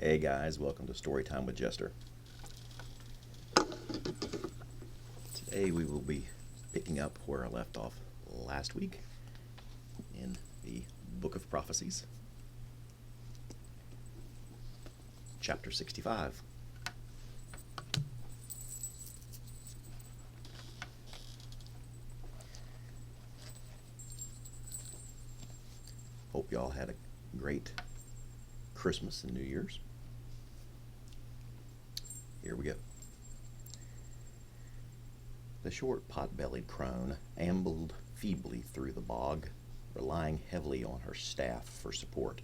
Hey guys, welcome to Storytime with Jester. Today we will be picking up where I left off last week in the Book of Prophecies, Chapter 65. Hope y'all had a great Christmas and New Year's. Here we go. The short, pot-bellied crone ambled feebly through the bog, relying heavily on her staff for support.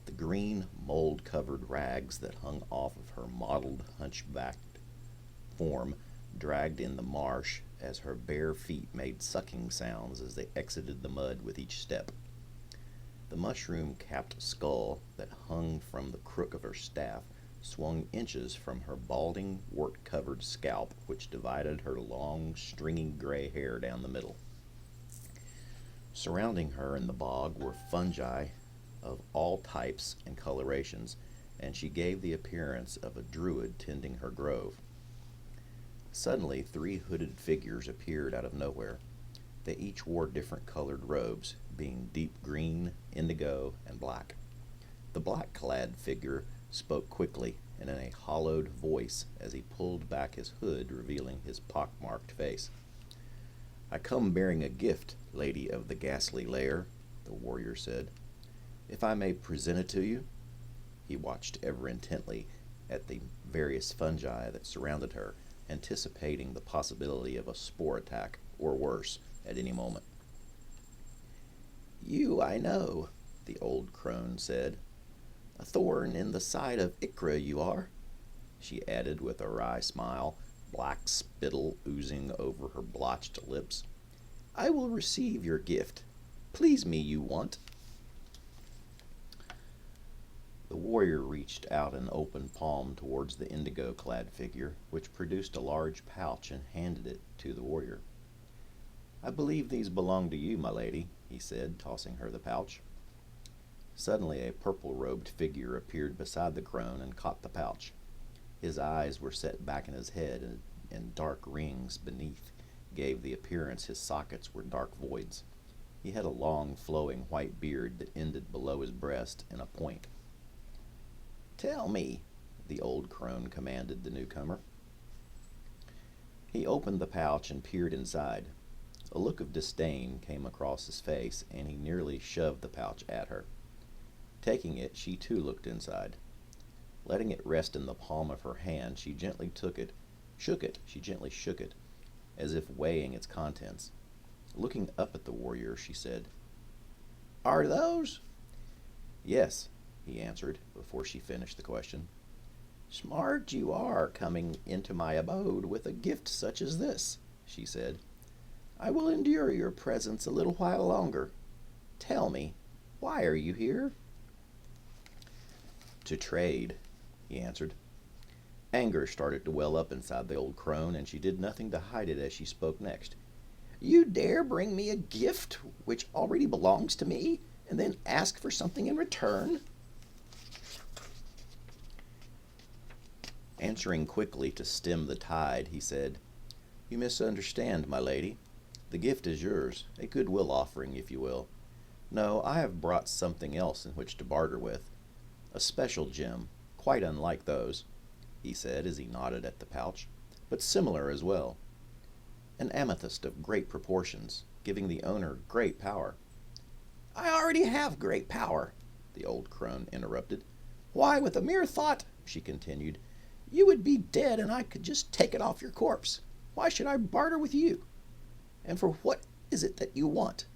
The green, mold-covered rags that hung off of her mottled, hunchbacked form dragged in the marsh as her bare feet made sucking sounds as they exited the mud with each step. The mushroom-capped skull that hung from the crook of her staff swung inches from her balding, wart-covered scalp, which divided her long, stringy gray hair down the middle. Surrounding her in the bog were fungi of all types and colorations, and she gave the appearance of a druid tending her grove. Suddenly, 3 hooded figures appeared out of nowhere. They each wore different colored robes, being deep green, indigo, and black. The black-clad figure spoke quickly and in a hollowed voice as he pulled back his hood, revealing his pockmarked face. "I come bearing a gift, lady of the ghastly lair," the warrior said. "If I may present it to you." He watched ever intently at the various fungi that surrounded her, anticipating the possibility of a spore attack, or worse, at any moment. "You I know," the old crone said. "A thorn in the side of Ikra you are," she added with a wry smile, black spittle oozing over her blotched lips. "I will receive your gift. Please me you want." The warrior reached out an open palm towards the indigo-clad figure, which produced a large pouch and handed it to the warrior. "I believe these belong to you, my lady," he said, tossing her the pouch. Suddenly a purple-robed figure appeared beside the crone and caught the pouch. His eyes were set back in his head, and dark rings beneath gave the appearance his sockets were dark voids. He had a long, flowing white beard that ended below his breast in a point. "Tell me," the old crone commanded the newcomer. He opened the pouch and peered inside. A look of disdain came across his face, and he nearly shoved the pouch at her. Taking it, she too looked inside. Letting it rest in the palm of her hand, she gently shook it, as if weighing its contents. Looking up at the warrior, she said, "Are those?" "Yes," he answered, before she finished the question. "Smart you are, coming into my abode with a gift such as this," she said. "I will endure your presence a little while longer. Tell me, why are you here?" "To trade," he answered. Anger started to well up inside the old crone, and she did nothing to hide it as she spoke next. "You dare bring me a gift which already belongs to me, and then ask for something in return?" Answering quickly to stem the tide, he said, "You misunderstand, my lady. The gift is yours, a goodwill offering, if you will. No, I have brought something else in which to barter with. A special gem, quite unlike those," he said as he nodded at the pouch, "but similar as well. An amethyst of great proportions, giving the owner great power." "I already have great power," the old crone interrupted. "Why, with a mere thought," she continued, "you would be dead and I could just take it off your corpse. Why should I barter with you? And for what is it that you want?"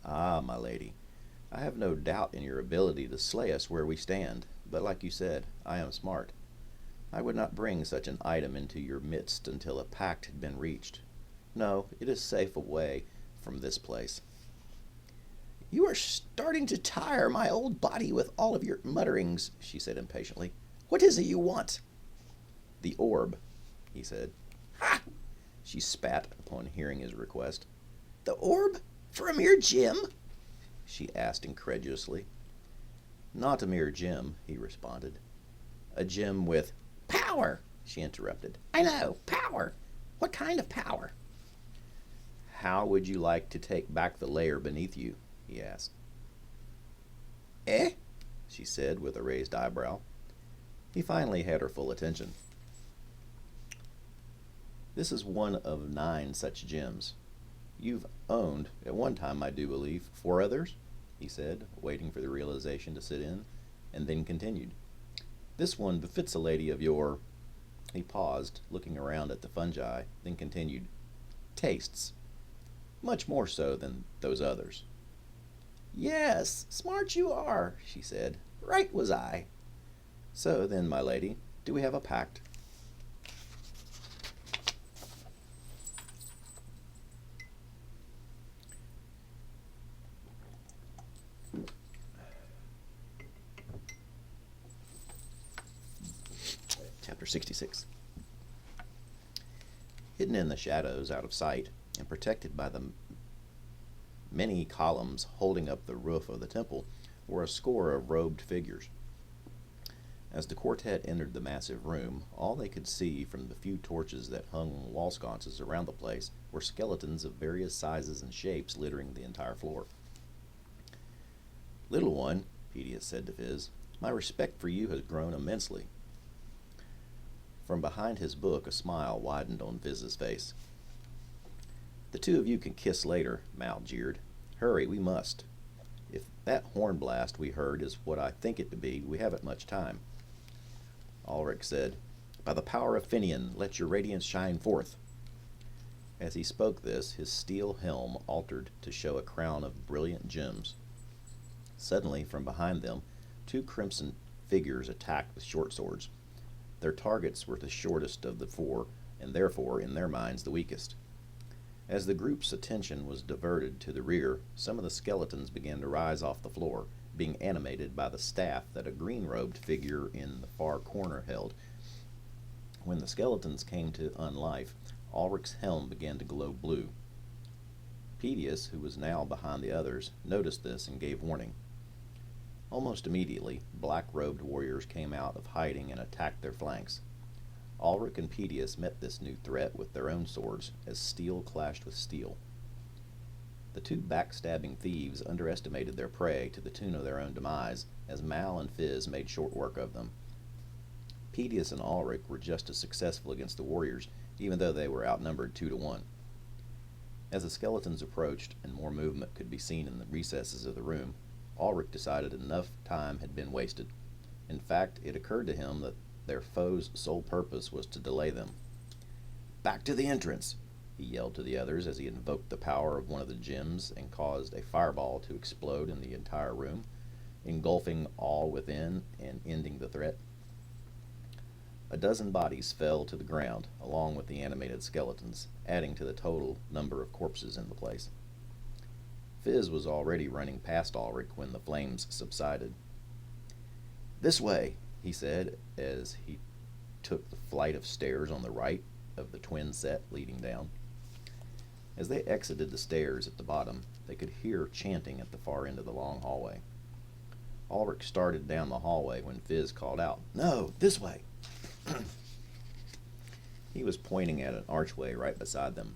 "Ah, my lady, I have no doubt in your ability to slay us where we stand, but like you said, I am smart. I would not bring such an item into your midst until a pact had been reached. No, it is safe away from this place." "You are starting to tire my old body with all of your mutterings," she said impatiently. "What is it you want?" "The orb," he said. "Ha!" she spat upon hearing his request. "The orb? For a mere gem?" she asked incredulously. Not a mere gem, he responded. A gem with power, she interrupted. I know, power. What kind of power? How would you like to take back the layer beneath you? He asked. Eh? She said with a raised eyebrow. He finally had her full attention. This is one of 9 such gems. You've owned, at one time I do believe, 4 others, he said, waiting for the realization to sit in, and then continued. This one befits a lady of your... He paused, looking around at the fungi, then continued, tastes. Much more so than those others. Yes, smart you are, she said. Right was I. So then, my lady, do we have a pact? Chapter 66. Hidden in the shadows out of sight and protected by the many columns holding up the roof of the temple were a score of robed figures. As the quartet entered the massive room, all they could see from the few torches that hung on wall sconces around the place were skeletons of various sizes and shapes littering the entire floor. Little one, Pedius said to Fizz, my respect for you has grown immensely. From behind his book, a smile widened on Fizz's face. The 2 of you can kiss later, Mal jeered. Hurry, we must. If that horn blast we heard is what I think it to be, we haven't much time. Ulrich said, By the power of Finian, let your radiance shine forth. As he spoke this, his steel helm altered to show a crown of brilliant gems. Suddenly, from behind them, 2 crimson figures attacked with short swords. Their targets were the shortest of the 4, and therefore, in their minds, the weakest. As the group's attention was diverted to the rear, some of the skeletons began to rise off the floor, being animated by the staff that a green-robed figure in the far corner held. When the skeletons came to unlife, Ulrich's helm began to glow blue. Pedius, who was now behind the others, noticed this and gave warning. Almost immediately, black-robed warriors came out of hiding and attacked their flanks. Ulrich and Pedius met this new threat with their own swords, as steel clashed with steel. The 2 backstabbing thieves underestimated their prey to the tune of their own demise, as Mal and Fizz made short work of them. Pedius and Ulrich were just as successful against the warriors, even though they were outnumbered 2 to 1. As the skeletons approached and more movement could be seen in the recesses of the room, Ulrich decided enough time had been wasted. In fact, it occurred to him that their foe's sole purpose was to delay them. Back to the entrance, he yelled to the others as he invoked the power of one of the gems and caused a fireball to explode in the entire room, engulfing all within and ending the threat. A dozen bodies fell to the ground, along with the animated skeletons, adding to the total number of corpses in the place. Fizz was already running past Ulrich when the flames subsided. This way, he said as he took the flight of stairs on the right of the twin set leading down. As they exited the stairs at the bottom, they could hear chanting at the far end of the long hallway. Ulrich started down the hallway when Fizz called out, No, this way! He was pointing at an archway right beside them.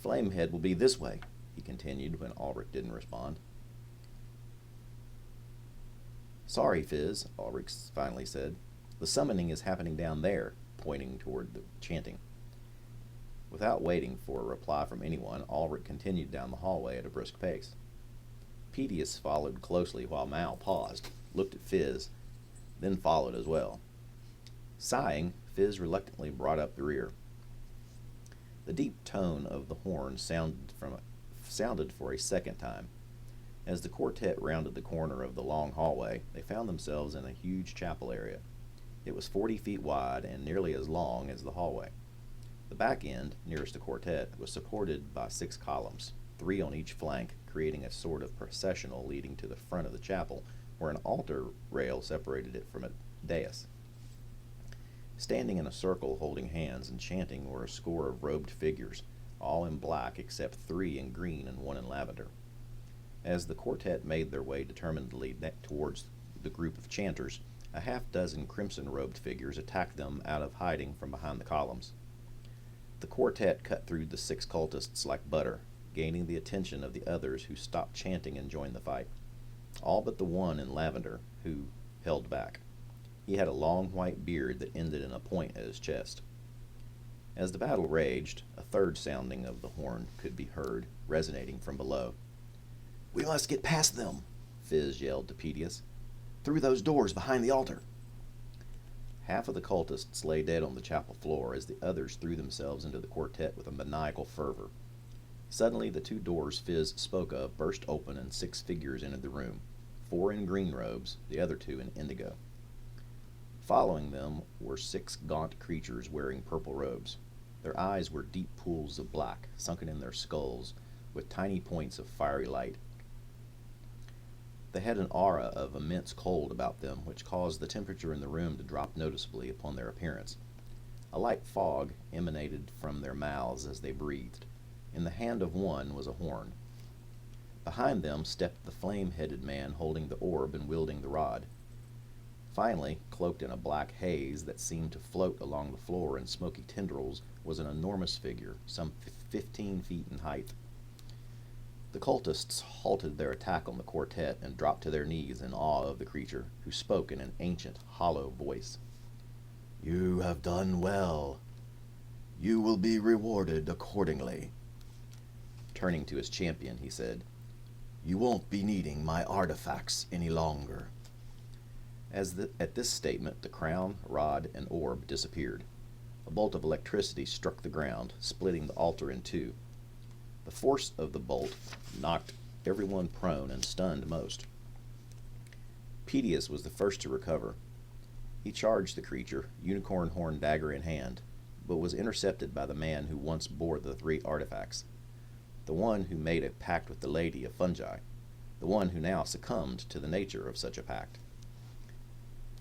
Flamehead will be this way, he continued when Ulrich didn't respond. Sorry, Fizz, Ulrich finally said. The summoning is happening down there, pointing toward the chanting. Without waiting for a reply from anyone, Ulrich continued down the hallway at a brisk pace. Pedius followed closely while Mal paused, looked at Fizz, then followed as well. Sighing, Fizz reluctantly brought up the rear. The deep tone of the horn sounded for a second time. As the quartet rounded the corner of the long hallway, they found themselves in a huge chapel area. It was 40 feet wide and nearly as long as the hallway. The back end, nearest the quartet, was supported by 6 columns, 3 on each flank, creating a sort of processional leading to the front of the chapel, where an altar rail separated it from a dais. Standing in a circle holding hands and chanting were a score of robed figures, all in black except 3 in green and 1 in lavender. As the quartet made their way determinedly towards the group of chanters, a half-dozen crimson-robed figures attacked them out of hiding from behind the columns. The quartet cut through the 6 cultists like butter, gaining the attention of the others who stopped chanting and joined the fight. All but the one in lavender, who held back. He had a long white beard that ended in a point at his chest. As the battle raged, a third sounding of the horn could be heard, resonating from below. "We must get past them," Fizz yelled to Pedius. "Through those doors behind the altar." Half of the cultists lay dead on the chapel floor as the others threw themselves into the quartet with a maniacal fervor. Suddenly the 2 doors Fizz spoke of burst open and 6 figures entered the room, 4 in green robes, the other 2 in indigo. Following them were 6 gaunt creatures wearing purple robes. Their eyes were deep pools of black, sunken in their skulls, with tiny points of fiery light. They had an aura of immense cold about them, which caused the temperature in the room to drop noticeably upon their appearance. A light fog emanated from their mouths as they breathed. In the hand of one was a horn. Behind them stepped the flame-headed man holding the orb and wielding the rod. Finally, cloaked in a black haze that seemed to float along the floor in smoky tendrils, was an enormous figure, some 15 feet in height. The cultists halted their attack on the quartet and dropped to their knees in awe of the creature, who spoke in an ancient, hollow voice. "You have done well. You will be rewarded accordingly." Turning to his champion, he said, "You won't be needing my artifacts any longer." At this statement, the crown, rod, and orb disappeared. A bolt of electricity struck the ground, splitting the altar in 2. The force of the bolt knocked everyone prone and stunned most. Pedius was the first to recover. He charged the creature, unicorn horn dagger in hand, but was intercepted by the man who once bore the 3 artifacts. The one who made a pact with the Lady of Fungi. The one who now succumbed to the nature of such a pact.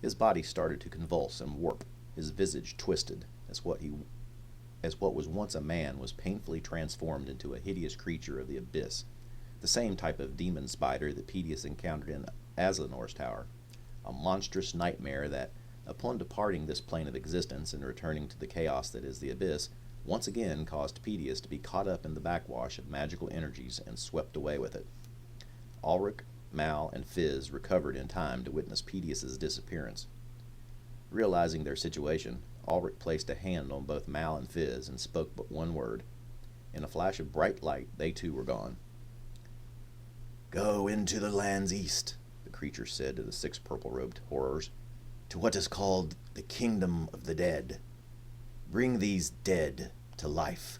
His body started to convulse and warp, his visage twisted, as what was once a man was painfully transformed into a hideous creature of the abyss, the same type of demon spider that Pedius encountered in Azanor's tower, a monstrous nightmare that, upon departing this plane of existence and returning to the chaos that is the abyss, once again caused Pedius to be caught up in the backwash of magical energies and swept away with it. Ulrich, Mal, and Fizz recovered in time to witness Pedius's disappearance. Realizing their situation, Ulrich placed a hand on both Mal and Fizz and spoke but one word. In a flash of bright light, they too were gone. "Go into the lands east," the creature said to the 6 purple-robed horrors, "to what is called the Kingdom of the Dead. Bring these dead to life."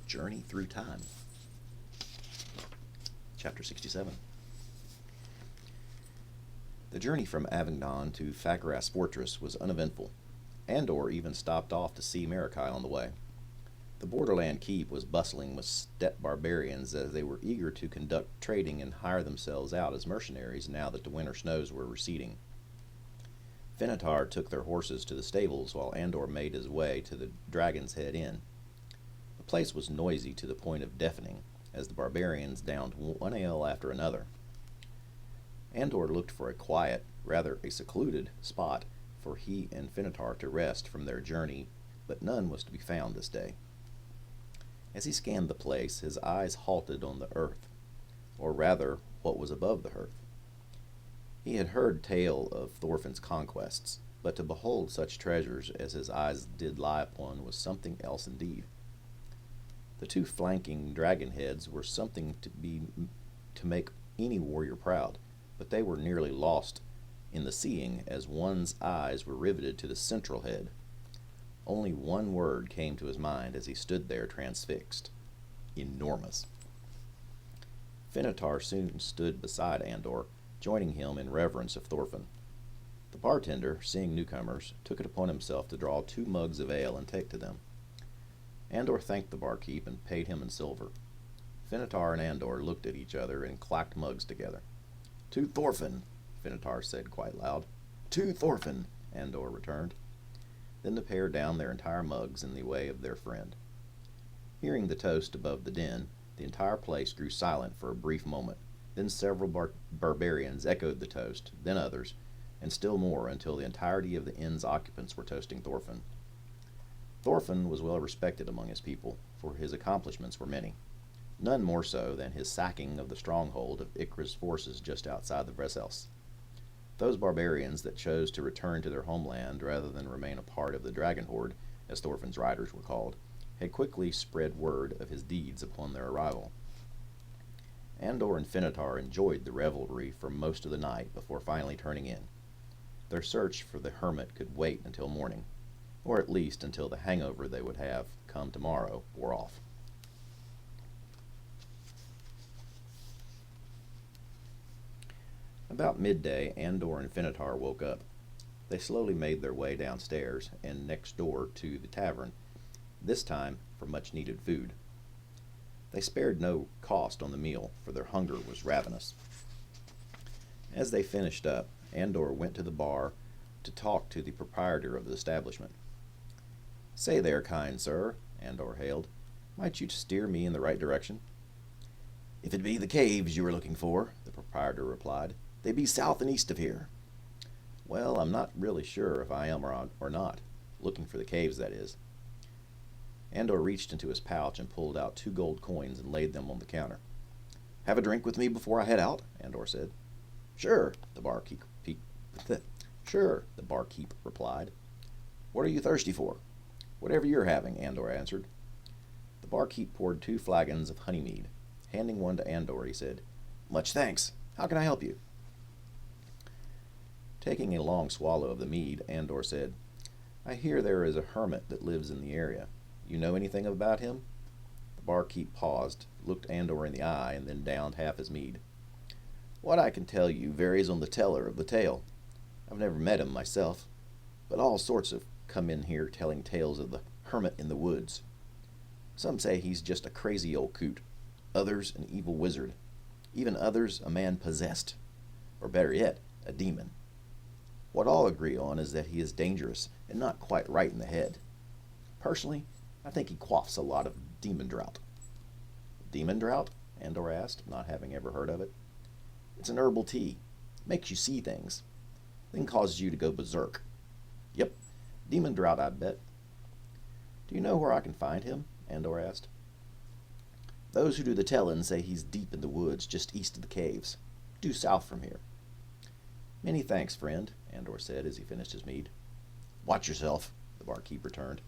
Journey Through Time. Chapter 67. The journey from Avignon to Fagras Fortress was uneventful. Andor even stopped off to see Marikai on the way. The borderland keep was bustling with steppe barbarians as they were eager to conduct trading and hire themselves out as mercenaries now that the winter snows were receding. Finitar took their horses to the stables while Andor made his way to the Dragon's Head Inn. The place was noisy to the point of deafening, as the barbarians downed one ale after another. Andor looked for a quiet, rather a secluded, spot for he and Finitar to rest from their journey, but none was to be found this day. As he scanned the place, his eyes halted on the earth, or rather, what was above the hearth. He had heard tale of Thorfinn's conquests, but to behold such treasures as his eyes did lie upon was something else indeed. The 2 flanking dragon heads were something to make any warrior proud, but they were nearly lost in the seeing as one's eyes were riveted to the central head. Only one word came to his mind as he stood there transfixed: enormous. Finitar soon stood beside Andor, joining him in reverence of Thorfinn. The bartender, seeing newcomers, took it upon himself to draw 2 mugs of ale and take to them. Andor thanked the barkeep and paid him in silver. Finitar and Andor looked at each other and clacked mugs together. "To Thorfinn," Finitar said quite loud. To Thorfinn, Andor returned. Then the pair downed their entire mugs in the way of their friend. Hearing the toast above the den, the entire place grew silent for a brief moment. Then several barbarians echoed the toast, then others, and still more until the entirety of the inn's occupants were toasting Thorfinn. Thorfinn was well respected among his people, for his accomplishments were many. None more so than his sacking of the stronghold of Icarus' forces just outside the Vressels. Those barbarians that chose to return to their homeland rather than remain a part of the Dragon Horde, as Thorfinn's riders were called, had quickly spread word of his deeds upon their arrival. Andor and Finitar enjoyed the revelry for most of the night before finally turning in. Their search for the Hermit could wait until morning, or at least until the hangover they would have come tomorrow wore off. About midday, Andor and Finitar woke up. They slowly made their way downstairs and next door to the tavern, this time for much-needed food. They spared no cost on the meal, for their hunger was ravenous. As they finished up, Andor went to the bar to talk to the proprietor of the establishment. "Say there, kind sir," Andor hailed. "Might you steer me in the right direction?" "If it be the caves you are looking for," the proprietor replied, "they be south and east of here." "Well, I'm not really sure if I am or not. Looking for the caves, that is." Andor reached into his pouch and pulled out 2 gold coins and laid them on the counter. "Have a drink with me before I head out?" Andor said. Sure, the barkeep replied. "What are you thirsty for?" "Whatever you're having," Andor answered. The barkeep poured 2 flagons of honeymead. Handing one to Andor, he said, "Much thanks. How can I help you?" Taking a long swallow of the mead, Andor said, "I hear there is a hermit that lives in the area. You know anything about him?" The barkeep paused, looked Andor in the eye, and then downed half his mead. "What I can tell you varies on the teller of the tale. I've never met him myself, but all sorts have come in here telling tales of the hermit in the woods. Some say he's just a crazy old coot, others an evil wizard, even others a man possessed, or better yet, a demon. What all agree on is that he is dangerous and not quite right in the head. Personally, I think he quaffs a lot of demon drought." "Demon drought?" Andor asked, not having ever heard of it. "It's an herbal tea. Makes you see things, then causes you to go berserk. Yep, demon drought, I bet." "Do you know where I can find him?" Andor asked. "Those who do the telling say he's deep in the woods just east of the caves, due south from here." "Many thanks, friend," Andor said as he finished his mead. "Watch yourself," the barkeep returned.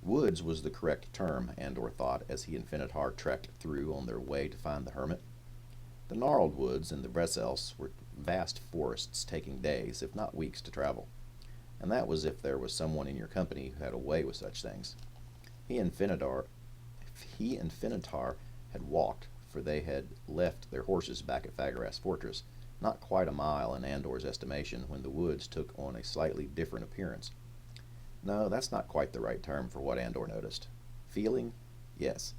Woods was the correct term, Andor thought, as he and Finitar trekked through on their way to find the hermit. The gnarled woods in the Vressels were vast forests taking days, if not weeks, to travel. And that was if there was someone in your company who had a way with such things. He and Finitar had walked, for they had left their horses back at Fagaras Fortress, not quite a mile in Andor's estimation, when the woods took on a slightly different appearance. No, that's not quite the right term for what Andor noticed. Feeling? Yes.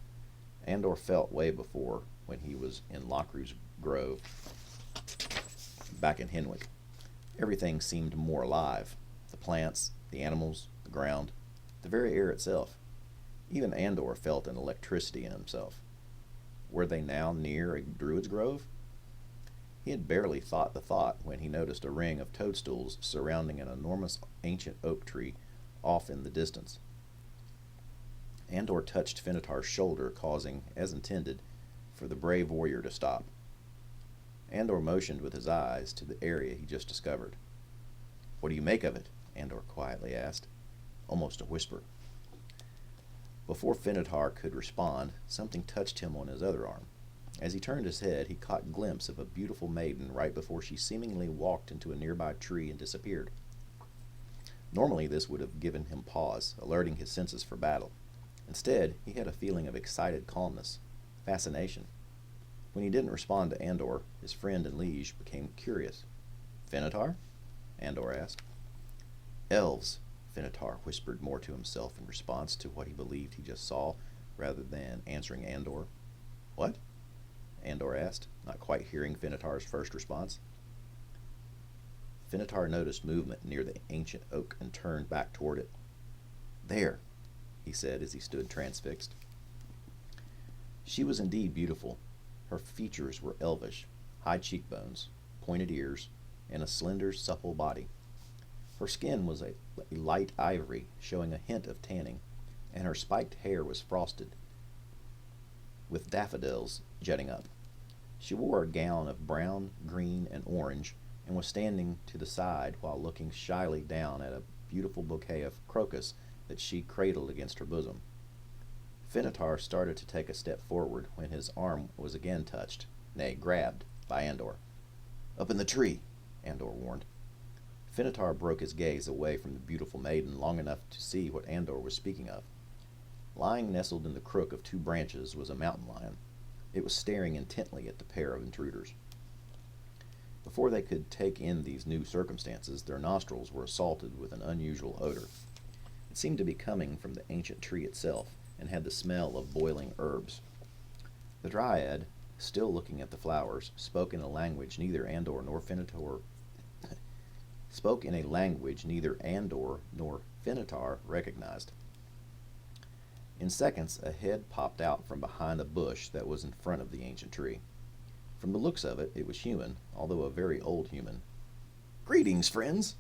Andor felt way before, when he was in Lockrew's Grove, back in Henwick. Everything seemed more alive. The plants, the animals, the ground, the very air itself. Even Andor felt an electricity in himself. Were they now near a druid's grove? He had barely thought the thought when he noticed a ring of toadstools surrounding an enormous ancient oak tree off in the distance. Andor touched Finitar's shoulder, causing, as intended, for the brave warrior to stop. Andor motioned with his eyes to the area he just discovered. "What do you make of it?" Andor quietly asked, almost a whisper. Before Finitar could respond, something touched him on his other arm. As he turned his head, he caught a glimpse of a beautiful maiden right before she seemingly walked into a nearby tree and disappeared. Normally this would have given him pause, alerting his senses for battle. Instead, he had a feeling of excited calmness, fascination. When he didn't respond to Andor, his friend and liege became curious. "Finitar?" Andor asked. "Elves," Finitar whispered more to himself in response to what he believed he just saw, rather than answering Andor. "What?" Andor asked, not quite hearing Finitar's first response. Finitar noticed movement near the ancient oak and turned back toward it. "There," he said as he stood transfixed. She was indeed beautiful. Her features were elvish, high cheekbones, pointed ears, and a slender, supple body. Her skin was a light ivory, showing a hint of tanning, and her spiked hair was frosted, with daffodils jutting up. She wore a gown of brown, green, and orange, and was standing to the side while looking shyly down at a beautiful bouquet of crocus that she cradled against her bosom. Finitar started to take a step forward when his arm was again touched, nay, grabbed, by Andor. "Up in the tree," Andor warned. Finitar broke his gaze away from the beautiful maiden long enough to see what Andor was speaking of. Lying nestled in the crook of two branches was a mountain lion. It was staring intently at the pair of intruders. Before they could take in these new circumstances, their nostrils were assaulted with an unusual odor. It seemed to be coming from the ancient tree itself, and had the smell of boiling herbs. The dryad, still looking at the flowers, spoke in a language neither Andor nor Finitar recognized. In seconds, a head popped out from behind a bush that was in front of the ancient tree. From the looks of it, it was human, although a very old human. "Greetings, friends,"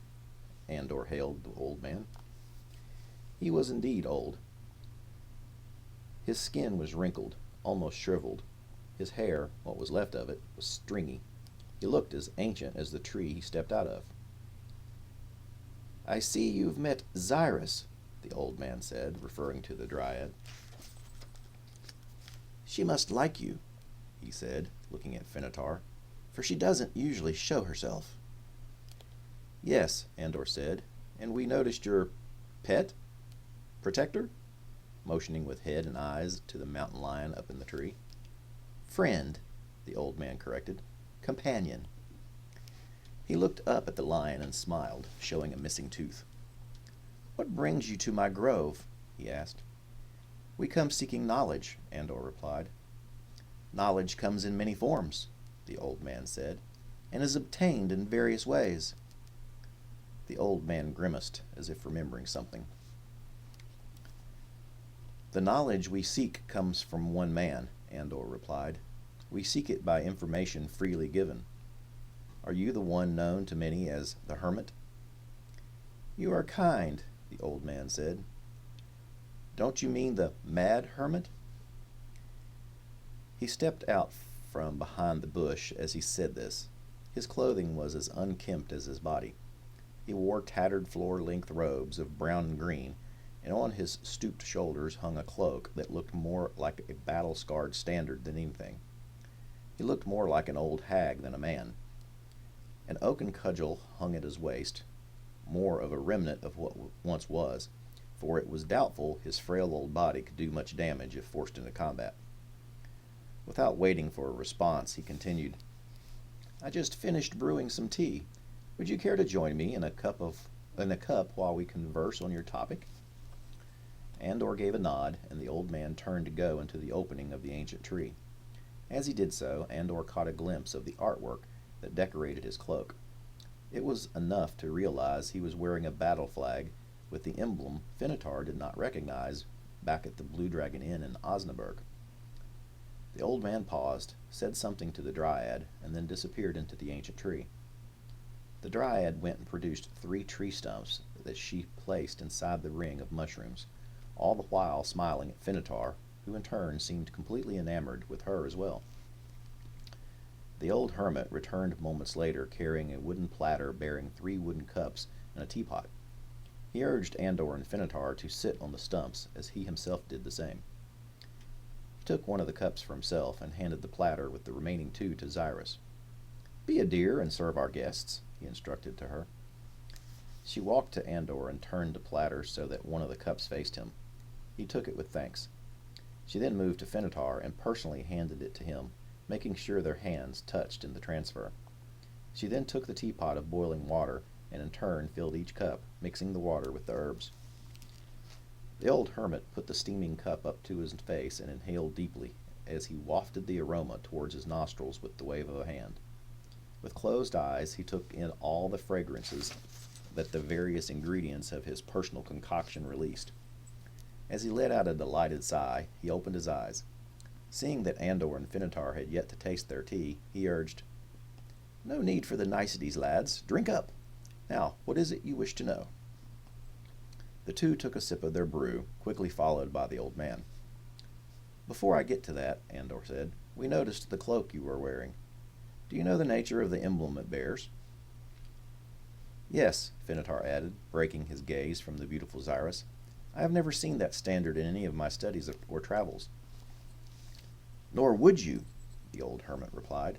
Andor hailed the old man. He was indeed old. His skin was wrinkled, almost shriveled. His hair, what was left of it, was stringy. He looked as ancient as the tree he stepped out of. "I see you've met Xyrus," the old man said, referring to the dryad. "She must like you," he said, looking at Finitar, "for she doesn't usually show herself." "Yes," Andor said, "and we noticed your pet? Protector?" motioning with head and eyes to the mountain lion up in the tree. "Friend," the old man corrected. "Companion." He looked up at the lion and smiled, showing a missing tooth. "What brings you to my grove?" he asked. "We come seeking knowledge," Andor replied. "Knowledge comes in many forms," the old man said, "and is obtained in various ways." The old man grimaced, as if remembering something. "The knowledge we seek comes from one man," Andor replied. "We seek it by information freely given. Are you the one known to many as the Hermit?" "You are kind," the old man said. "Don't you mean the mad hermit?" He stepped out from behind the bush as he said this. His clothing was as unkempt as his body. He wore tattered floor-length robes of brown and green, and on his stooped shoulders hung a cloak that looked more like a battle-scarred standard than anything. He looked more like an old hag than a man. An oaken cudgel hung at his waist, more of a remnant of what once was, for it was doubtful his frail old body could do much damage if forced into combat. Without waiting for a response, he continued, "I just finished brewing some tea. Would you care to join me in a cup while we converse on your topic?" Andor gave a nod, and the old man turned to go into the opening of the ancient tree. As he did so, Andor caught a glimpse of the artwork that decorated his cloak. It was enough to realize he was wearing a battle flag with the emblem Finitar did not recognize back at the Blue Dragon Inn in Osnaburg. The old man paused, said something to the dryad, and then disappeared into the ancient tree. The dryad went and produced 3 tree stumps that she placed inside the ring of mushrooms, all the while smiling at Finitar, who in turn seemed completely enamored with her as well. The old hermit returned moments later carrying a wooden platter bearing 3 wooden cups and a teapot. He urged Andor and Finitar to sit on the stumps as he himself did the same. He took one of the cups for himself and handed the platter with the remaining 2 to Xyrus. "Be a dear and serve our guests," he instructed to her. She walked to Andor and turned the platter so that one of the cups faced him. He took it with thanks. She then moved to Finitar and personally handed it to him, making sure their hands touched in the transfer. She then took the teapot of boiling water and in turn filled each cup, mixing the water with the herbs. The old hermit put the steaming cup up to his face and inhaled deeply, as he wafted the aroma towards his nostrils with the wave of a hand. With closed eyes, he took in all the fragrances that the various ingredients of his personal concoction released. As he let out a delighted sigh, he opened his eyes. Seeing that Andor and Finitar had yet to taste their tea, he urged, "No need for the niceties, lads. Drink up. Now, what is it you wish to know?" The two took a sip of their brew, quickly followed by the old man. "Before I get to that," Andor said, "we noticed the cloak you were wearing. Do you know the nature of the emblem it bears?" "Yes," Finitar added, breaking his gaze from the beautiful Xyrus. "I have never seen that standard in any of my studies or travels." "Nor would you," the old hermit replied.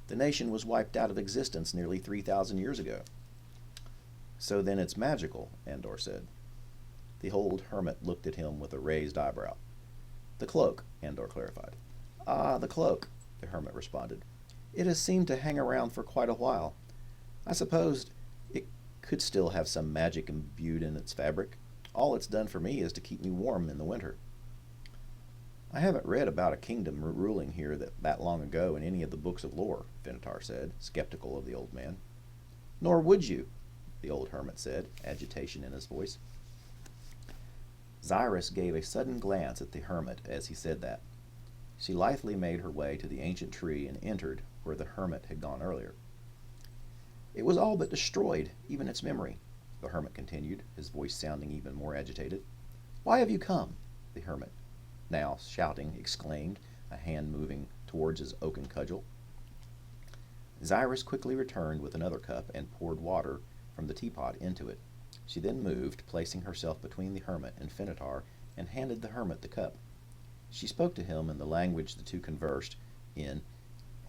"The nation was wiped out of existence nearly 3,000 years ago." "So then it's magical," Andor said. The old hermit looked at him with a raised eyebrow. "The cloak," Andor clarified. "Ah, the cloak," the hermit responded. "It has seemed to hang around for quite a while. I supposed it could still have some magic imbued in its fabric. All it's done for me is to keep me warm in the winter." "I haven't read about a kingdom ruling here that long ago in any of the books of lore," Finitar said, skeptical of the old man. "Nor would you," the old hermit said, agitation in his voice. Xyrus gave a sudden glance at the hermit as he said that. She lithely made her way to the ancient tree and entered where the hermit had gone earlier. "It was all but destroyed, even its memory," the hermit continued, his voice sounding even more agitated. "Why have you come?" the hermit, now shouting, exclaimed, a hand moving towards his oaken cudgel. Xyrus quickly returned with another cup and poured water from the teapot into it. She then moved, placing herself between the hermit and Finitar, and handed the hermit the cup. She spoke to him in the language the two conversed in,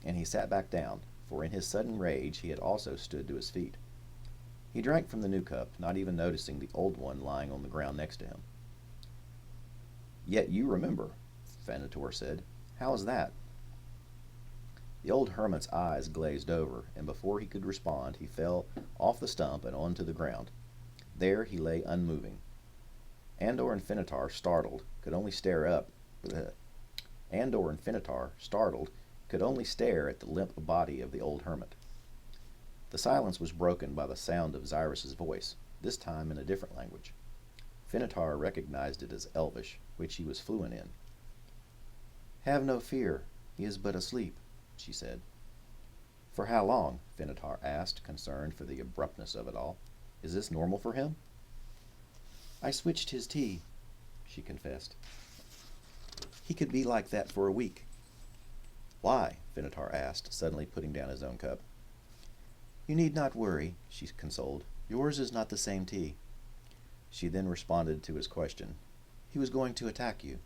and he sat back down, for in his sudden rage he had also stood to his feet. He drank from the new cup, not even noticing the old one lying on the ground next to him. "Yet you remember," Finitar said. "How is that?" The old hermit's eyes glazed over, and before he could respond, he fell off the stump and onto the ground. There he lay unmoving. Andor and Finitar, startled, could only stare at the limp body of the old hermit. The silence was broken by the sound of Xyrus's voice, this time in a different language. Finitar recognized it as Elvish, which he was fluent in. "Have no fear, he is but asleep," she said. "For how long?" Finitar asked, concerned for the abruptness of it all. "Is this normal for him?" "I switched his tea," she confessed. "He could be like that for a week." "Why?" Finitar asked, suddenly putting down his own cup. "You need not worry," she consoled. "Yours is not the same tea." She then responded to his question. "He was going to attack you."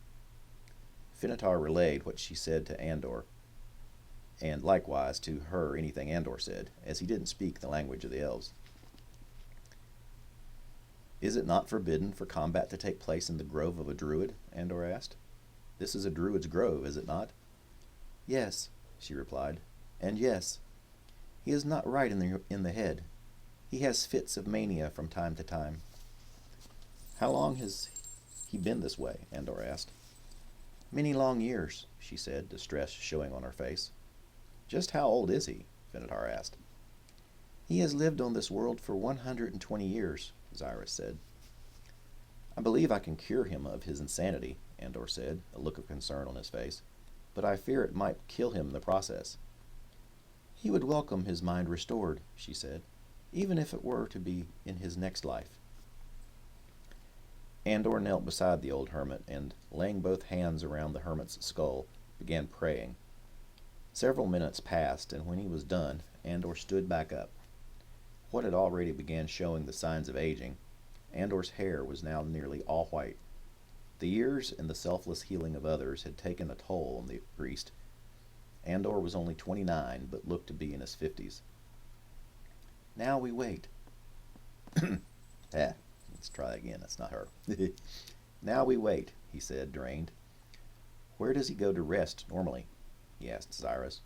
Finitar relayed what she said to Andor, and likewise to her anything Andor said, as he didn't speak the language of the elves. "Is it not forbidden for combat to take place in the grove of a druid?" Andor asked. "This is a druid's grove, is it not?" "Yes," she replied, "and yes. He is not right in the head. He has fits of mania from time to time." "How long has he been this way?" Andor asked. "Many long years," she said, distress showing on her face. "Just how old is he?" Finitar asked. "He has lived on this world for 120 years, Xyrus said. "I believe I can cure him of his insanity," Andor said, a look of concern on his face, "but I fear it might kill him in the process." "He would welcome his mind restored," she said, "even if it were to be in his next life." Andor knelt beside the old hermit and, laying both hands around the hermit's skull, began praying. Several minutes passed, and when he was done, Andor stood back up. What had already began showing the signs of aging, Andor's hair was now nearly all white. The years and the selfless healing of others had taken a toll on the priest. Andor was only 29, but looked to be in his 50s. "Now we wait." Let's try again. That's not her. "Now we wait," he said, drained. "Where does he go to rest normally?" he asked Xyrus.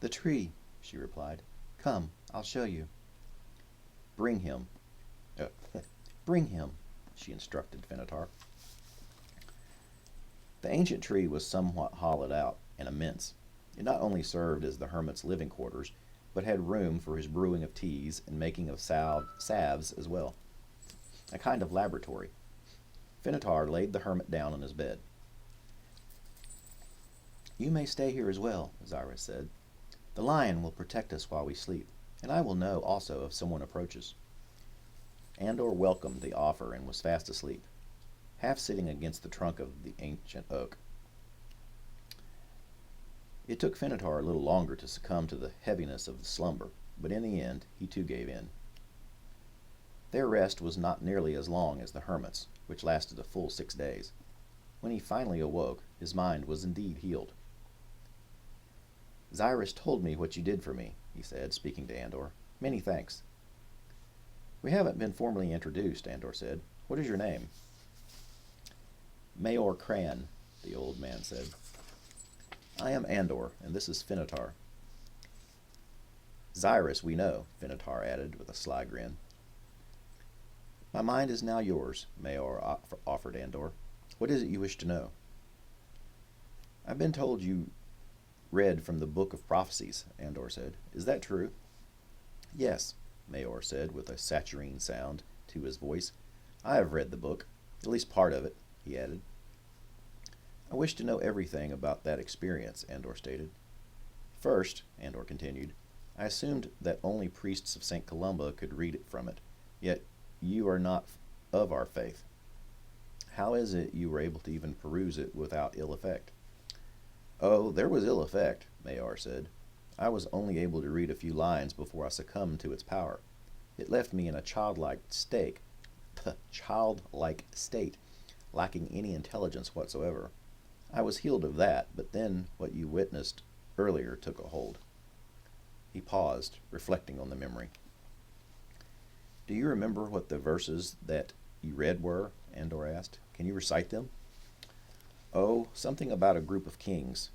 "The tree," she replied. "Come, I'll show you." "Bring him." Bring him," she instructed Finitar. The ancient tree was somewhat hollowed out and immense. It not only served as the hermit's living quarters, but had room for his brewing of teas and making of salves as well. A kind of laboratory. Finitar laid the hermit down on his bed. "You may stay here as well," Zyrus said. "The lion will protect us while we sleep, and I will know also if someone approaches." Andor welcomed the offer and was fast asleep, half sitting against the trunk of the ancient oak. It took Finitar a little longer to succumb to the heaviness of the slumber, but in the end he too gave in. Their rest was not nearly as long as the hermit's, which lasted a full 6 days. When he finally awoke, his mind was indeed healed. "Zyrus told me what you did for me," he said, speaking to Andor. "Many thanks." "We haven't been formally introduced," Andor said. "What is your name?" "Mayor Cran," the old man said. "I am Andor, and this is Finitar." "Zyrus, we know," Finitar added with a sly grin. "My mind is now yours," Mayor offered Andor. "What is it you wish to know?" "I've been told you read from the Book of Prophecies," Andor said. "Is that true?" "Yes," Mayor said with a saccharine sound to his voice. "I have read the book, at least part of it," he added. "I wish to know everything about that experience," Andor stated. "First," Andor continued, "I assumed that only priests of St. Columba could read it from it, yet you are not of our faith. How is it you were able to even peruse it without ill effect?" "Oh, there was ill effect," Mayor said. "I was only able to read a few lines before I succumbed to its power. It left me in a childlike state, lacking any intelligence whatsoever. I was healed of that, but then what you witnessed earlier took a hold." He paused, reflecting on the memory. "Do you remember what the verses that you read were?" Andor asked. "Can you recite them?" "Oh, something about a group of kings,"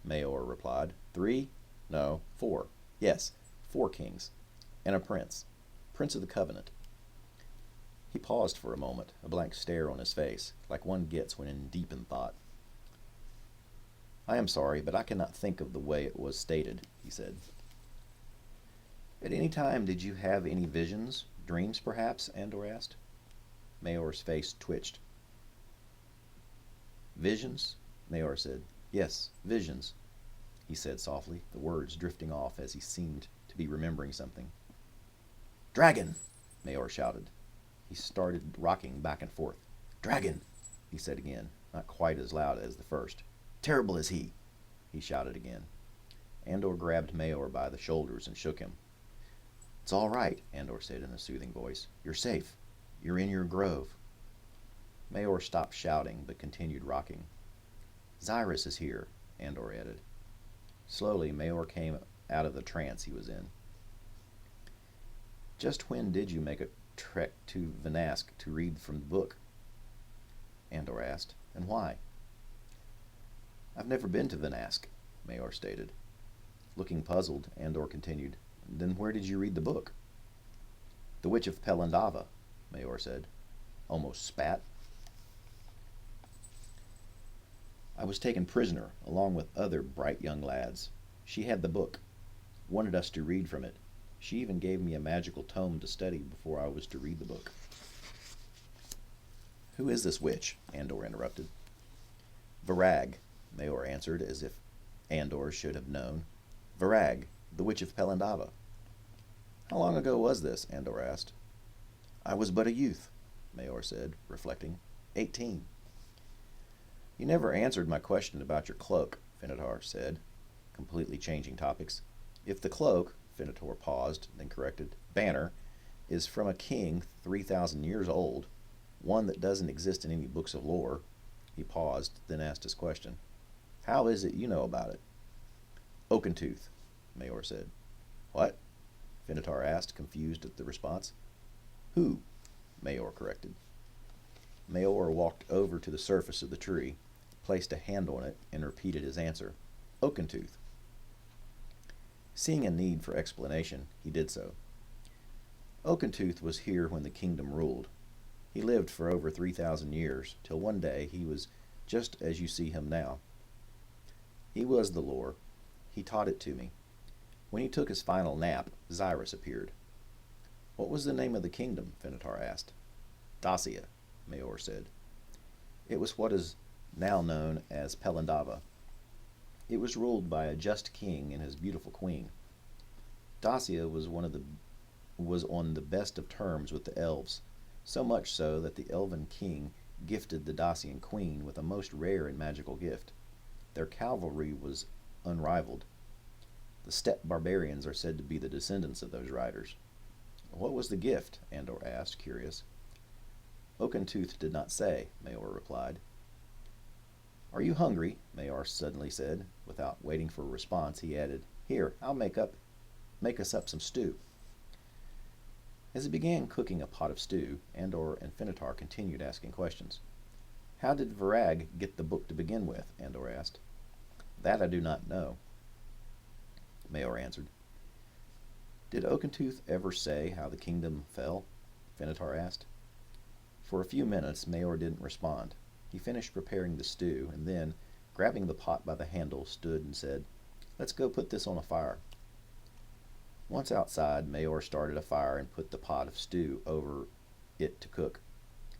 Mayor replied. "3? No, 4. Yes, 4 kings. And a prince. Prince of the Covenant." He paused for a moment, a blank stare on his face, like one gets when in deep in thought. "I am sorry, but I cannot think of the way it was stated," he said. "At any time did you have any visions, dreams perhaps?" Andor asked. Mayor's face twitched. "Visions?" Mayor said. "Yes, visions," he said softly, the words drifting off as he seemed to be remembering something. "Dragon!" Mayor shouted. He started rocking back and forth. "Dragon!" he said again, not quite as loud as the first. "Terrible is he!" he shouted again. Andor grabbed Mayor by the shoulders and shook him. "It's all right," Andor said in a soothing voice. "You're safe. You're in your grove." Mayor stopped shouting, but continued rocking. "Zyrus is here," Andor added. Slowly, Mayor came out of the trance he was in. "Just when did you make a trek to Vanask to read from the book?" Andor asked. "And why?" "I've never been to Vanask," Mayor stated. Looking puzzled, Andor continued. "Then where did you read the book?" "The Witch of Pelandava," Mayor said. Almost spat. "I was taken prisoner, along with other bright young lads. She had the book, wanted us to read from it. She even gave me a magical tome to study before I was to read the book." "Who is this witch?" Andor interrupted. "Varag," Mayor answered, as if Andor should have known. "Varag, the Witch of Pelandava." "How long ago was this?" Andor asked. "I was but a youth," Mayor said, reflecting. 18. "You never answered my question about your cloak," Finitar said, completely changing topics. "If the cloak," Finitar paused, then corrected, "banner, is from a king 3,000 years old, one that doesn't exist in any books of lore." He paused, then asked his question. "How is it you know about it?" "Oakentooth," Mayor said. "What?" Finitar asked, confused at the response. "Who?" Mayor corrected. Mayor walked over to the surface of the tree, placed a hand on it, and repeated his answer. "Oakentooth." Seeing a need for explanation, he did so. "Oakentooth was here when the kingdom ruled. He lived for over 3,000 years, till one day he was just as you see him now. He was the lore. He taught it to me. When he took his final nap, Xyrus appeared. What was the name of the kingdom? Finitar asked. Dacia, Mayor said. It was what is now known as Pelindava. It was ruled by a just king and his beautiful queen. Dacia was on the best of terms with the elves, so much so that the elven king gifted the Dacian queen with a most rare and magical gift. Their cavalry was unrivaled. The steppe barbarians are said to be the descendants of those riders. What was the gift? Andor asked, curious. Oakentooth did not say, Mayor replied. Are you hungry? Mayor suddenly said. Without waiting for a response, he added, Here, I'll make us up some stew. As he began cooking a pot of stew, Andor and Finitar continued asking questions. How did Varag get the book to begin with? Andor asked. That I do not know, Mayor answered. Did Oakentooth ever say how the kingdom fell? Finitar asked. For a few minutes, Mayor didn't respond. He finished preparing the stew, and then, grabbing the pot by the handle, stood and said, Let's go put this on a fire. Once outside, Mayor started a fire and put the pot of stew over it to cook.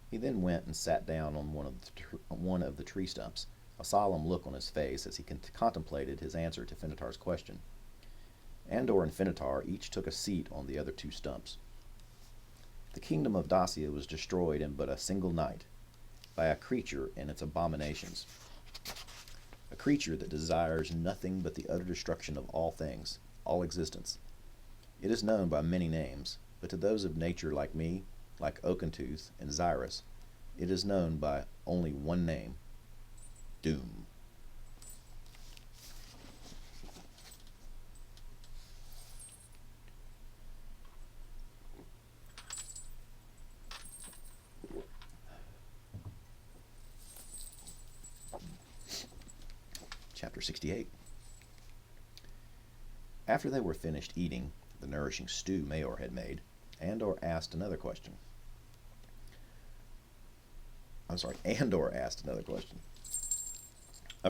He then went and sat down on one of the tree stumps, a solemn look on his face as he contemplated his answer to Finitar's question. Andor and Finitar each took a seat on the other two stumps. The kingdom of Dacia was destroyed in but a single night by a creature and its abominations. A creature that desires nothing but the utter destruction of all things, all existence. It is known by many names, but to those of nature like me, like Oakentooth and Xyrus, it is known by only one name, Doom. Chapter 68. After they were finished eating the nourishing stew Mayor had made, Andor asked another question. A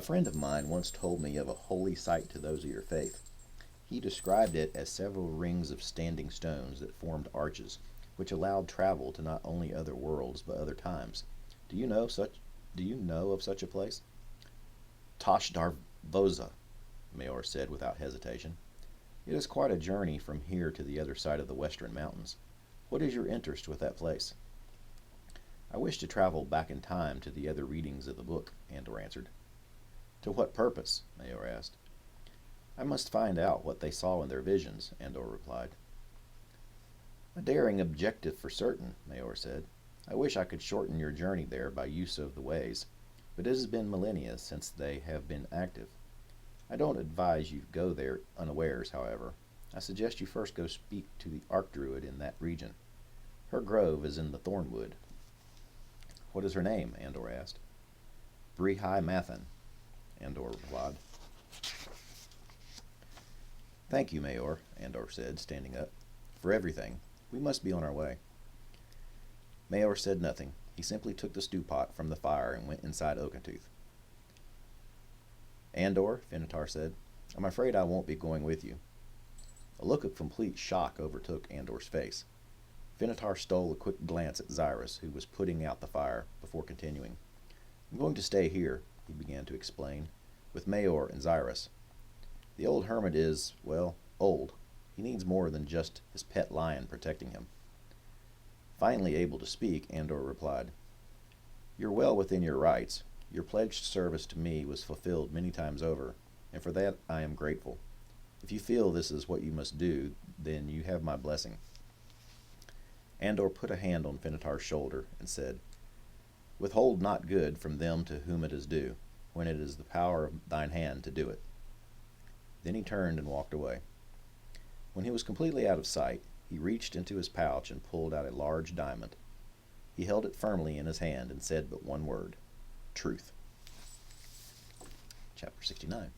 friend of mine once told me of a holy site to those of your faith. He described it as several rings of standing stones that formed arches, which allowed travel to not only other worlds but other times. Do you know of such a place? Tosh Darvoza, Mayor said without hesitation. It is quite a journey from here to the other side of the western mountains. What is your interest with that place? I wish to travel back in time to the other readings of the book, Andor answered. To what purpose? Mayor asked. I must find out what they saw in their visions, Andor replied. A daring objective for certain, Mayor said. I wish I could shorten your journey there by use of the ways, but it has been millennia since they have been active. I don't advise you go there unawares, however. I suggest you first go speak to the Archdruid in that region. Her grove is in the Thornwood. What is her name? Andor asked. Brehai Mathan, Andor replied. Thank you, Mayor, Andor said, standing up. For everything. We must be on our way. Mayor said nothing. He simply took the stew pot from the fire and went inside Oakentooth. Andor, Finitar said, I'm afraid I won't be going with you. A look of complete shock overtook Andor's face. Finitar stole a quick glance at Xyrus, who was putting out the fire, before continuing. I'm going to stay here, he began to explain, with Mayor and Xyrus. The old hermit is, well, old. He needs more than just his pet lion protecting him. Finally able to speak, Andor replied, You're well within your rights. Your pledged service to me was fulfilled many times over, and for that I am grateful. If you feel this is what you must do, then you have my blessing. Andor put a hand on Finitar's shoulder and said, Withhold not good from them to whom it is due, when it is the power of thine hand to do it. Then he turned and walked away. When he was completely out of sight, he reached into his pouch and pulled out a large diamond. He held it firmly in his hand and said but one word, Truth. Chapter 69.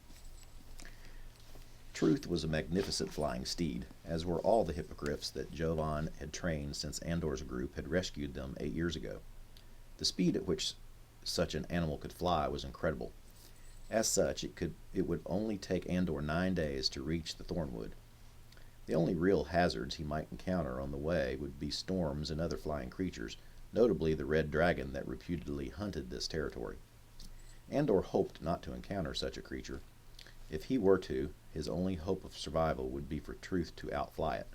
Truth was a magnificent flying steed, as were all the hippogriffs that Jovan had trained since Andor's group had rescued them 8 years ago. The speed at which such an animal could fly was incredible. As such, it would only take Andor 9 days to reach the Thornwood. The only real hazards he might encounter on the way would be storms and other flying creatures, notably the red dragon that reputedly hunted this territory. Andor hoped not to encounter such a creature. If he were to, his only hope of survival would be for truth to outfly it.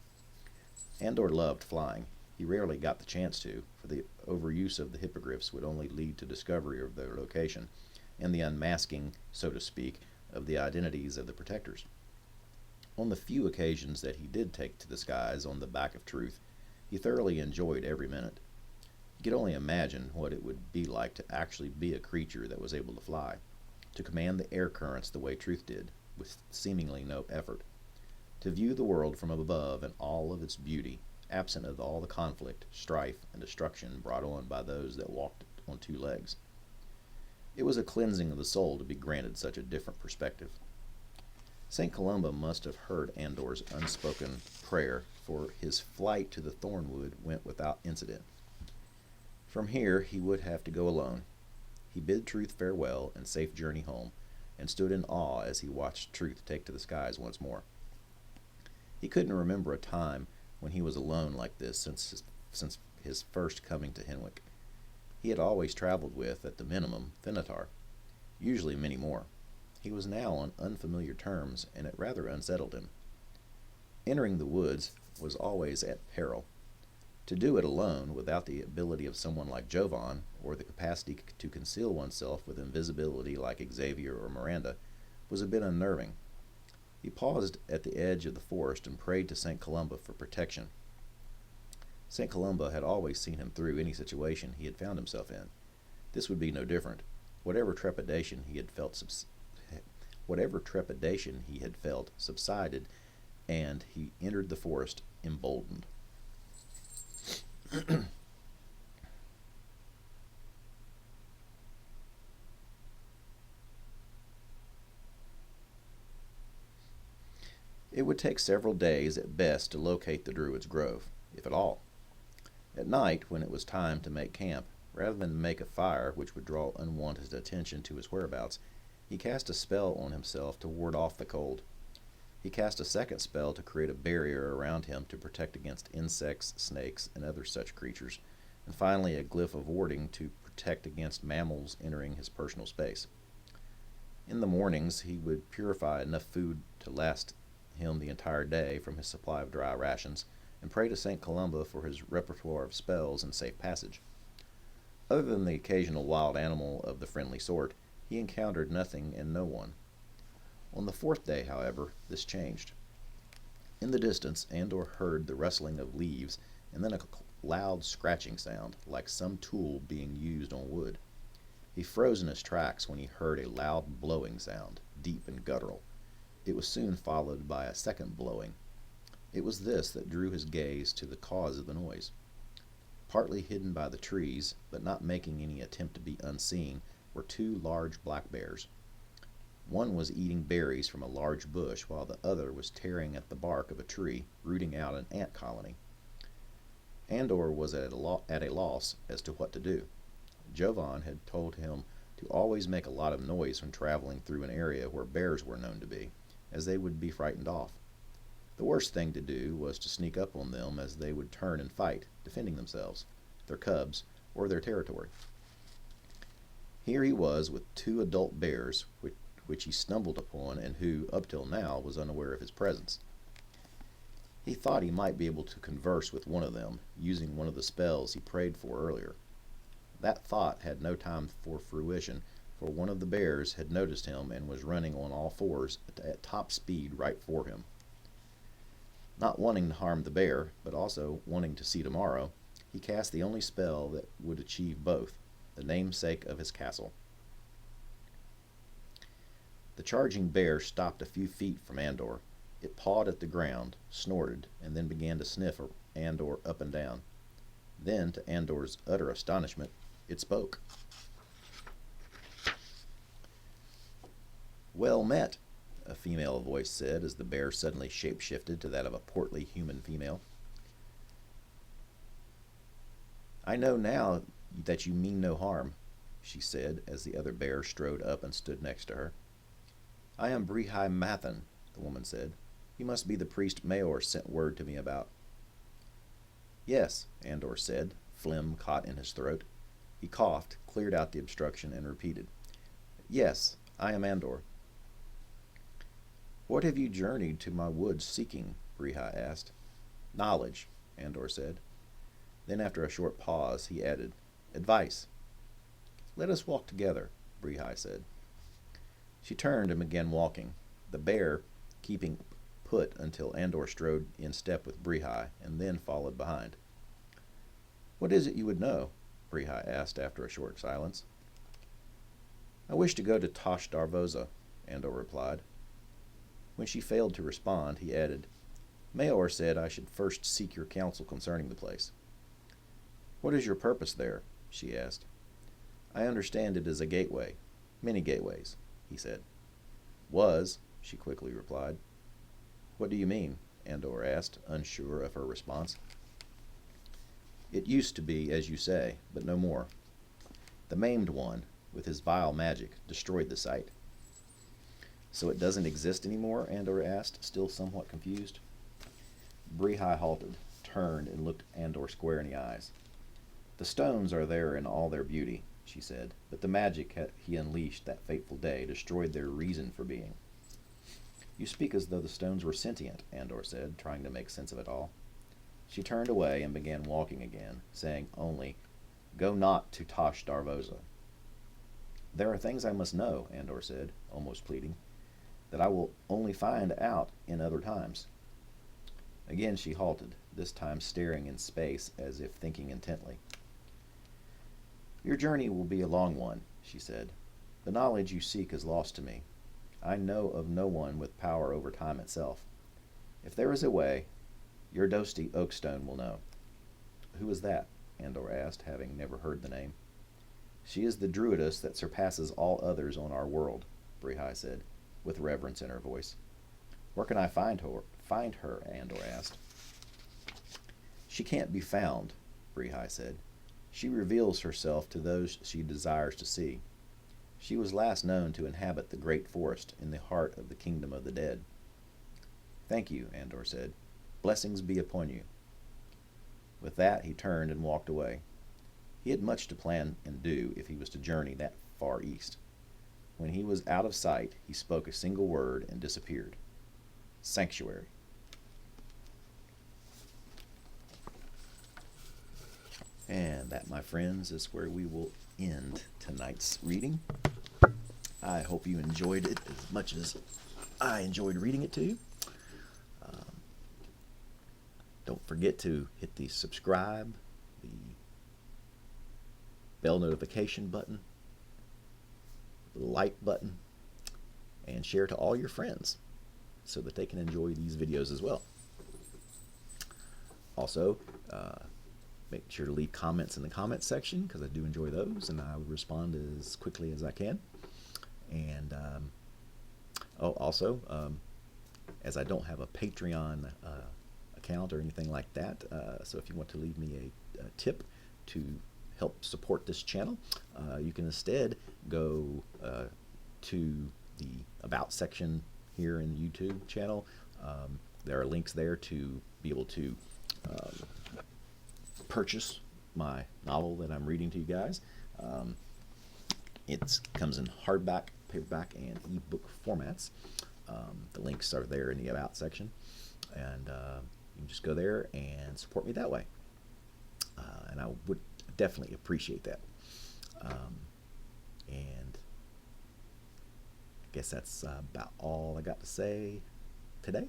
Andor loved flying. He rarely got the chance to, for the overuse of the hippogriffs would only lead to discovery of their location and the unmasking, so to speak, of the identities of the protectors. On the few occasions that he did take to the skies on the back of truth, he thoroughly enjoyed every minute. You could only imagine what it would be like to actually be a creature that was able to fly, to command the air currents the way truth did, with seemingly no effort, to view the world from above in all of its beauty, absent of all the conflict, strife, and destruction brought on by those that walked on two legs. It was a cleansing of the soul to be granted such a different perspective. St. Columba must have heard Andor's unspoken prayer, for his flight to the Thornwood went without incident. From here he would have to go alone. He bid Truth farewell and safe journey home, and stood in awe as he watched Truth take to the skies once more. He couldn't remember a time when he was alone like this since his first coming to Henwick. He had always traveled with, at the minimum, Venator, usually many more. He was now on unfamiliar terms, and it rather unsettled him. Entering the woods was always at peril. To do it alone, without the ability of someone like Jovan, or the capacity to conceal oneself with invisibility like Xavier or Miranda, was a bit unnerving. He paused at the edge of the forest and prayed to St. Columba for protection. St. Columba had always seen him through any situation he had found himself in. This would be no different. Whatever trepidation he had felt subsided, and he entered the forest emboldened. It would take several days at best to locate the Druid's Grove, if at all. At night, when it was time to make camp, rather than make a fire which would draw unwanted attention to his whereabouts, he cast a spell on himself to ward off the cold. He cast a second spell to create a barrier around him to protect against insects, snakes, and other such creatures, and finally a glyph of warding to protect against mammals entering his personal space. In the mornings, he would purify enough food to last him the entire day from his supply of dry rations, and pray to St. Columba for his repertoire of spells and safe passage. Other than the occasional wild animal of the friendly sort, he encountered nothing and no one. On the fourth day, however, this changed. In the distance, Andor heard the rustling of leaves, and then a loud scratching sound, like some tool being used on wood. He froze in his tracks when he heard a loud blowing sound, deep and guttural. It was soon followed by a second blowing. It was this that drew his gaze to the cause of the noise. Partly hidden by the trees, but not making any attempt to be unseen, were two large black bears. One was eating berries from a large bush, while the other was tearing at the bark of a tree, rooting out an ant colony. Andor was at a loss as to what to do. Jovan had told him to always make a lot of noise when traveling through an area where bears were known to be, as they would be frightened off. The worst thing to do was to sneak up on them, as they would turn and fight, defending themselves, their cubs, or their territory. Here he was with two adult bears, which he stumbled upon, and who, up till now, was unaware of his presence. He thought he might be able to converse with one of them, using one of the spells he prayed for earlier. That thought had no time for fruition, for one of the bears had noticed him and was running on all fours at top speed right for him. Not wanting to harm the bear, but also wanting to see tomorrow, he cast the only spell that would achieve both, the namesake of his castle. The charging bear stopped a few feet from Andor. It pawed at the ground, snorted, and then began to sniff Andor up and down. Then, to Andor's utter astonishment, it spoke. "Well met," a female voice said, as the bear suddenly shape-shifted to that of a portly human female. "I know now that you mean no harm. she said as the other bear strode up and stood next to her. I am Brehai Mathan, the woman said. You must be the priest Mayor sent word to me about. Yes, Andor said, phlegm caught in his throat. He coughed, cleared out the obstruction, and repeated, Yes, I am Andor. What have you journeyed to my woods seeking? Brehai asked. Knowledge, Andor said. Then after a short pause, he added, Advice. Let us walk together, Brehai said. She turned and began walking, the bear keeping put until Andor strode in step with Brehai and then followed behind. What is it you would know? Brehai asked after a short silence. I wish to go to Tosh Darvoza, Andor replied. When she failed to respond, he added, Mayor said I should first seek your counsel concerning the place. What is your purpose there? She asked. I understand it is a gateway. Many gateways, he said. Was, she quickly replied. What do you mean? Andor asked, unsure of her response. It used to be, as you say, but no more. The maimed one, with his vile magic, destroyed the site. So it doesn't exist anymore? Andor asked, still somewhat confused. Brehai halted, turned, and looked Andor square in the eyes. The stones are there in all their beauty, she said, but the magic he unleashed that fateful day destroyed their reason for being. You speak as though the stones were sentient, Andor said, trying to make sense of it all. She turned away and began walking again, saying only, Go not to Tosh Darvoza. There are things I must know, Andor said, almost pleading, that I will only find out in other times. Again she halted, this time staring in space as if thinking intently. Your journey will be a long one, she said. The knowledge you seek is lost to me. I know of no one with power over time itself. If there is a way, your Dosti Oakstone will know. Who is that? Andor asked, having never heard the name. She is the druidess that surpasses all others on our world, Brehai said, with reverence in her voice. Where can I find her? Andor asked. She can't be found, Brehai said. She reveals herself to those she desires to see. She was last known to inhabit the great forest in the heart of the kingdom of the dead. Thank you, Andor said. Blessings be upon you. With that, he turned and walked away. He had much to plan and do if he was to journey that far east. When he was out of sight, he spoke a single word and disappeared. Sanctuary. And that, my friends, is where we will end tonight's reading. I hope you enjoyed it as much as I enjoyed reading it to you. Don't forget to hit the subscribe, the bell notification button, the like button, and share to all your friends so that they can enjoy these videos as well. Also, make sure to leave comments in the comments section because I do enjoy those and I will respond as quickly as I can. And also, as I don't have a Patreon account or anything like that, so if you want to leave me a tip to help support this channel, you can instead go to the About section here in the YouTube channel. There are links there to be able to purchase my novel that I'm reading to you guys. It comes in hardback, paperback, and ebook formats. The links are there in the About section, and you can just go there and support me that way. And I would definitely appreciate that. And I guess that's about all I got to say today.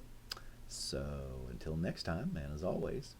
So until next time, and as always,